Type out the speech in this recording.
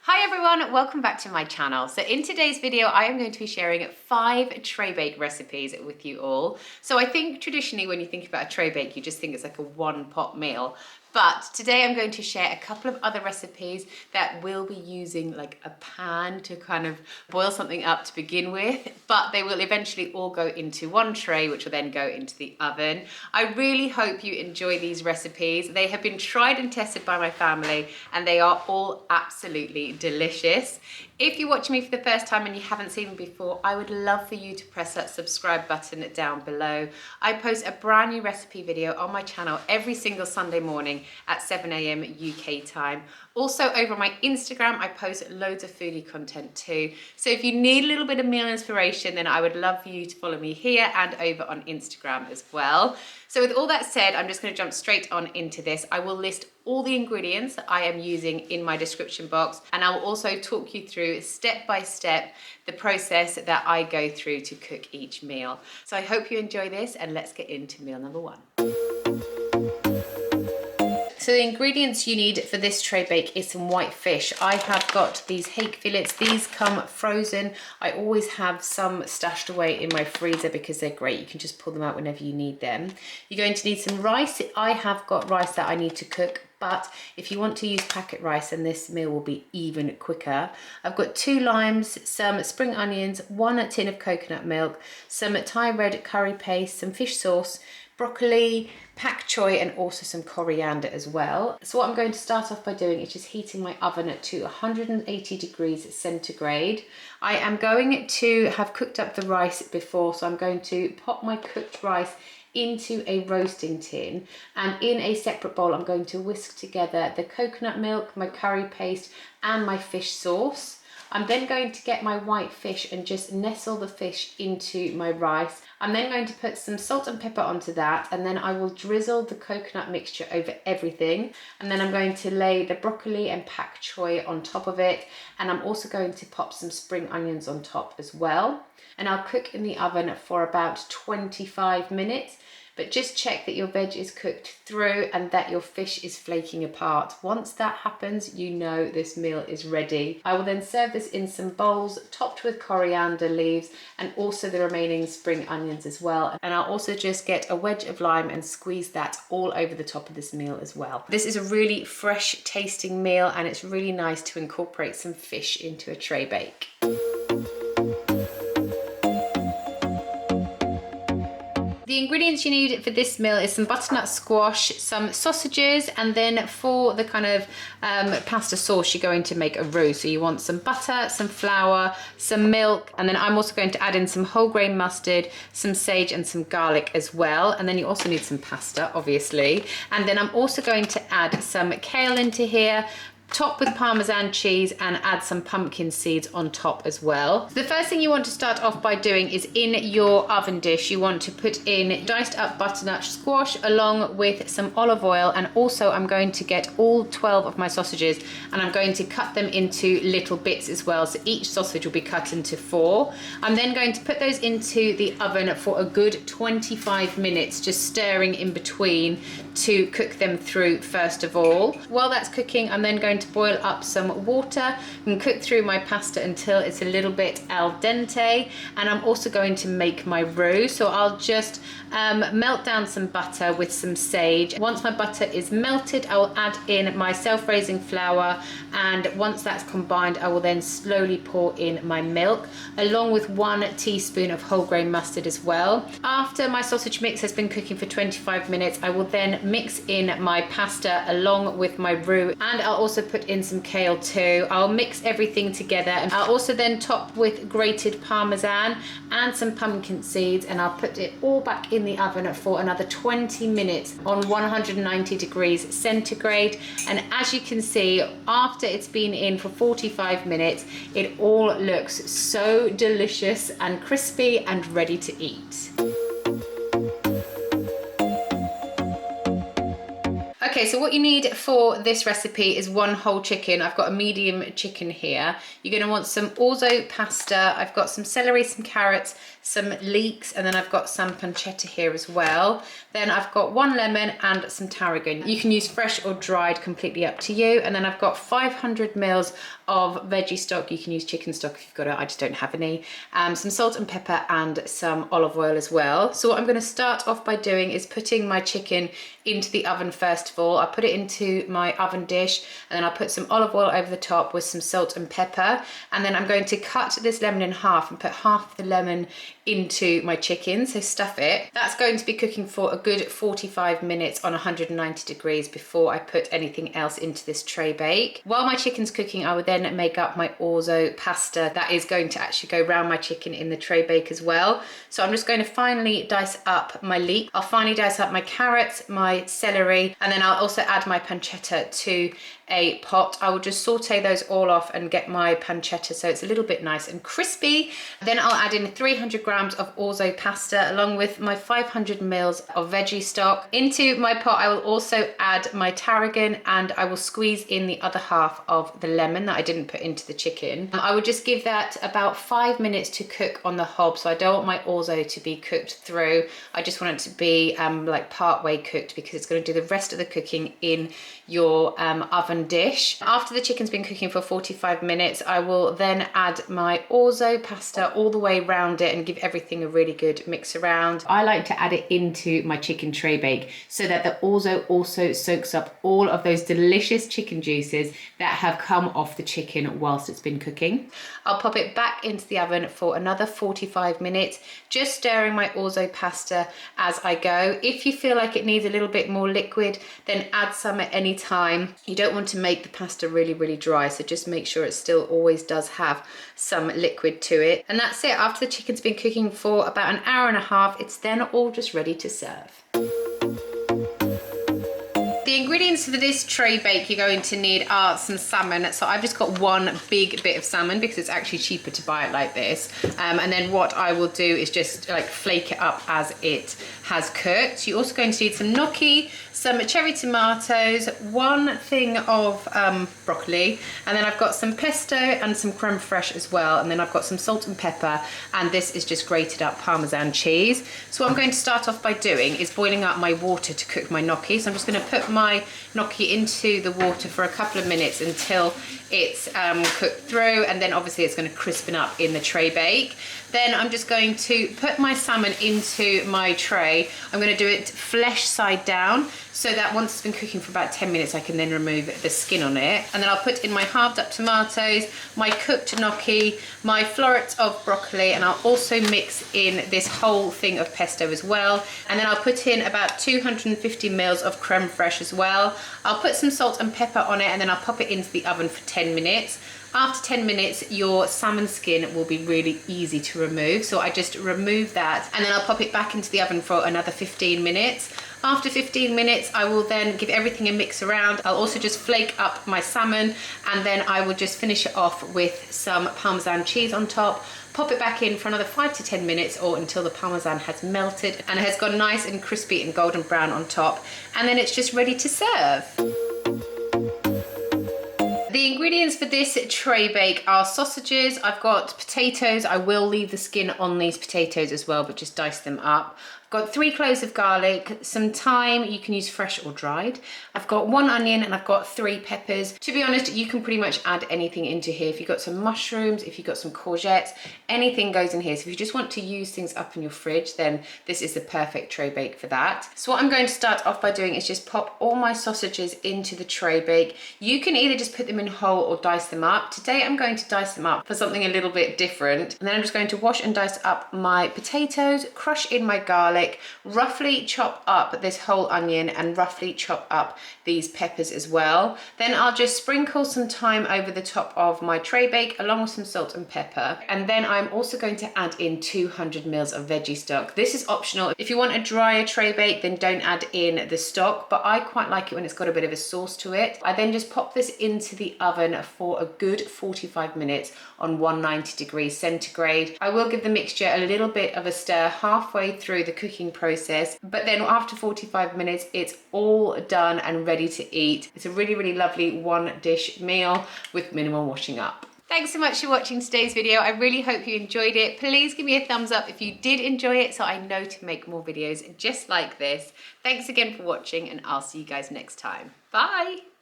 Hi everyone, welcome back to my channel. So in today's video, I am going to be sharing 5 Traybake recipes with you all. So I think traditionally when you think about a Traybake, you just think it's like a one pot meal. But today I'm going to share a couple of other recipes that will be using like a pan to kind of boil something up to begin with, but they will eventually all go into one tray, which will then go into the oven. I really hope you enjoy these recipes. They have been tried and tested by my family and they are all absolutely delicious. If you're watching me for the first time and you haven't seen me before, I would love for you to press that subscribe button down below. I post a brand new recipe video on my channel every single Sunday morning at 7 AM UK time. Also over on my Instagram, I post loads of foodie content too. So if you need a little bit of meal inspiration, then I would love for you to follow me here and over on Instagram as well. So with all that said, I'm just going to jump straight on into this. I will list all the ingredients that I am using in my description box, and I will also talk you through step by step the process that I go through to cook each meal. So I hope you enjoy this, and let's get into meal number 1. So the ingredients you need for this tray bake is some white fish. I have got these hake fillets. These come frozen. I always have some stashed away in my freezer because they're great. You can just pull them out whenever you need them. You're going to need some rice. I have got rice that I need to cook, but if you want to use packet rice, then this meal will be even quicker. I've got 2 limes, some spring onions, 1 tin of coconut milk, some Thai red curry paste, some fish sauce, broccoli, pak choi, and also some coriander as well. So what I'm going to start off by doing is just heating my oven to 180 degrees centigrade. I am going to have cooked up the rice before, so I'm going to pop my cooked rice into a roasting tin, and in a separate bowl I'm going to whisk together the coconut milk, my curry paste, and my fish sauce. I'm then going to get my white fish and just nestle the fish into my rice. I'm then going to put some salt and pepper onto that, and then I will drizzle the coconut mixture over everything. And then I'm going to lay the broccoli and pak choi on top of it. And I'm also going to pop some spring onions on top as well. And I'll cook in the oven for about 25 minutes. But just check that your veg is cooked through and that your fish is flaking apart. Once that happens, you know this meal is ready. I will then serve this in some bowls topped with coriander leaves and also the remaining spring onions as well. And I'll also just get a wedge of lime and squeeze that all over the top of this meal as well. This is a really fresh tasting meal, and it's really nice to incorporate some fish into a tray bake. The ingredients you need for this meal is some butternut squash, some sausages, and then for the kind of pasta sauce, you're going to make a roux. So you want some butter, some flour, some milk, and then I'm also going to add in some whole grain mustard, some sage, and some garlic as well. And then you also need some pasta, obviously. And then I'm also going to add some kale into here, top with Parmesan cheese, and add some pumpkin seeds on top as well. The first thing you want to start off by doing is in your oven dish, you want to put in diced up butternut squash along with some olive oil, and also I'm going to get all 12 of my sausages and I'm going to cut them into little bits as well. So each sausage will be cut into 4. I'm then going to put those into the oven for a good 25 minutes, just stirring in between to cook them through first of all. While that's cooking, I'm then going to boil up some water and cook through my pasta until it's a little bit al dente. And I'm also going to make my roux. So I'll just melt down some butter with some sage. Once my butter is melted, I will add in my self-raising flour, and once that's combined, I will then slowly pour in my milk along with 1 teaspoon of whole grain mustard as well. After my sausage mix has been cooking for 25 minutes, I will then mix in my pasta along with my roux, and I'll also put in some kale too. I'll mix everything together, and I'll also then top with grated Parmesan and some pumpkin seeds, and I'll put it all back in the oven for another 20 minutes on 190 degrees centigrade. And as you can see, after it's been in for 45 minutes, it all looks so delicious and crispy and ready to eat. Okay, so what you need for this recipe is 1 whole chicken. I've got a medium chicken here. You're going to want some orzo pasta. I've got some celery, some carrots, some leeks, and then I've got some pancetta here as well. Then I've got 1 lemon and some tarragon. You can use fresh or dried, completely up to you. And then I've got 500 mils of veggie stock. You can use chicken stock if you've got it. I just don't have any. Some salt and pepper and some olive oil as well. So what I'm going to start off by doing is putting my chicken into the oven first of all. I put it into my oven dish, and then I'll put some olive oil over the top with some salt and pepper. And then I'm going to cut this lemon in half and put half of the lemon into my chicken, so stuff it. That's going to be cooking for a good 45 minutes on 190 degrees before I put anything else into this tray bake. While my chicken's cooking, I would then make up my orzo pasta that is going to actually go around my chicken in the tray bake as well. So I'm just going to finally dice up my leek. I'll finally dice up my carrots, my celery, and then I'll also add my pancetta to a pot. I will just saute those all off and get my pancetta so it's a little bit nice and crispy. Then I'll add in 300 grams of orzo pasta along with my 500 mils of veggie stock. Into my pot I will also add my tarragon, and I will squeeze in the other half of the lemon that I didn't put into the chicken. I would just give that about 5 minutes to cook on the hob, so I don't want my orzo to be cooked through. I just want it to be like part way cooked, because it's going to do the rest of the cooking in your oven dish. After the chicken's been cooking for 45 minutes, I will then add my orzo pasta all the way around it and give everything a really good mix around. I like to add it into my chicken tray bake so that the orzo also soaks up all of those delicious chicken juices that have come off the chicken whilst it's been cooking. I'll pop it back into the oven for another 45 minutes, just stirring my orzo pasta as I go. If you feel like it needs a little bit more liquid, then add some at any time. You don't want to make the pasta really dry, so just make sure it still always does have some liquid to it. And that's it. After the chicken's been cooking for about an hour and a half, it's then all just ready to serve. The ingredients for this tray bake you're going to need are some salmon. So I've just got 1 big bit of salmon because it's actually cheaper to buy it like this. And then what I will do is just like flake it up as it has cooked. You're also going to need some gnocchi, some cherry tomatoes, 1 thing of broccoli, and then I've got some pesto and some creme fraiche as well, and then I've got some salt and pepper, and this is just grated up Parmesan cheese. So what I'm going to start off by doing is boiling up my water to cook my gnocchi. So I'm just going to put my gnocchi into the water for a couple of minutes until it's cooked through, and then obviously it's going to crispen up in the tray bake. Then I'm just going to put my salmon into my tray. I'm going to do it flesh side down, so that once it's been cooking for about 10 minutes I can then remove the skin on it. And then I'll put in my halved up tomatoes, my cooked gnocchi, my florets of broccoli, and I'll also mix in this whole thing of pesto as well. And then I'll put in about 250 mils of creme fraiche as well. I'll put some salt and pepper on it, and then I'll pop it into the oven for 10 minutes. After 10 minutes, your salmon skin will be really easy to remove. So I just remove that, and then I'll pop it back into the oven for another 15 minutes. After 15 minutes, I will then give everything a mix around. I'll also just flake up my salmon, and then I will just finish it off with some Parmesan cheese on top. Pop it back in for another 5 to 10 minutes, or until the Parmesan has melted and has gone nice and crispy and golden brown on top. And then it's just ready to serve. The ingredients for this tray bake are sausages. I've got potatoes. I will leave the skin on these potatoes as well, but just dice them up. I've got 3 cloves of garlic, some thyme, you can use fresh or dried. I've got 1 onion, and I've got 3 peppers. To be honest, you can pretty much add anything into here. If you've got some mushrooms, if you've got some courgettes, anything goes in here. So if you just want to use things up in your fridge, then this is the perfect tray bake for that. So what I'm going to start off by doing is just pop all my sausages into the tray bake. You can either just put them in whole or dice them up. Today I'm going to dice them up for something a little bit different. And then I'm just going to wash and dice up my potatoes, crush in my garlic, roughly chop up this whole onion, and roughly chop up these peppers as well. Then I'll just sprinkle some thyme over the top of my tray bake along with some salt and pepper. And then I'm also going to add in 200 mils of veggie stock. This is optional. If you want a drier tray bake, then don't add in the stock, but I quite like it when it's got a bit of a sauce to it. I then just pop this into the oven for a good 45 minutes on 190 degrees centigrade. I will give the mixture a little bit of a stir halfway through the cooking process, but then after 45 minutes, it's all done and ready to eat. It's a really, really lovely one dish meal with minimal washing up. Thanks so much for watching today's video. I really hope you enjoyed it. Please give me a thumbs up if you did enjoy it so I know to make more videos just like this. Thanks again for watching and I'll see you guys next time. Bye.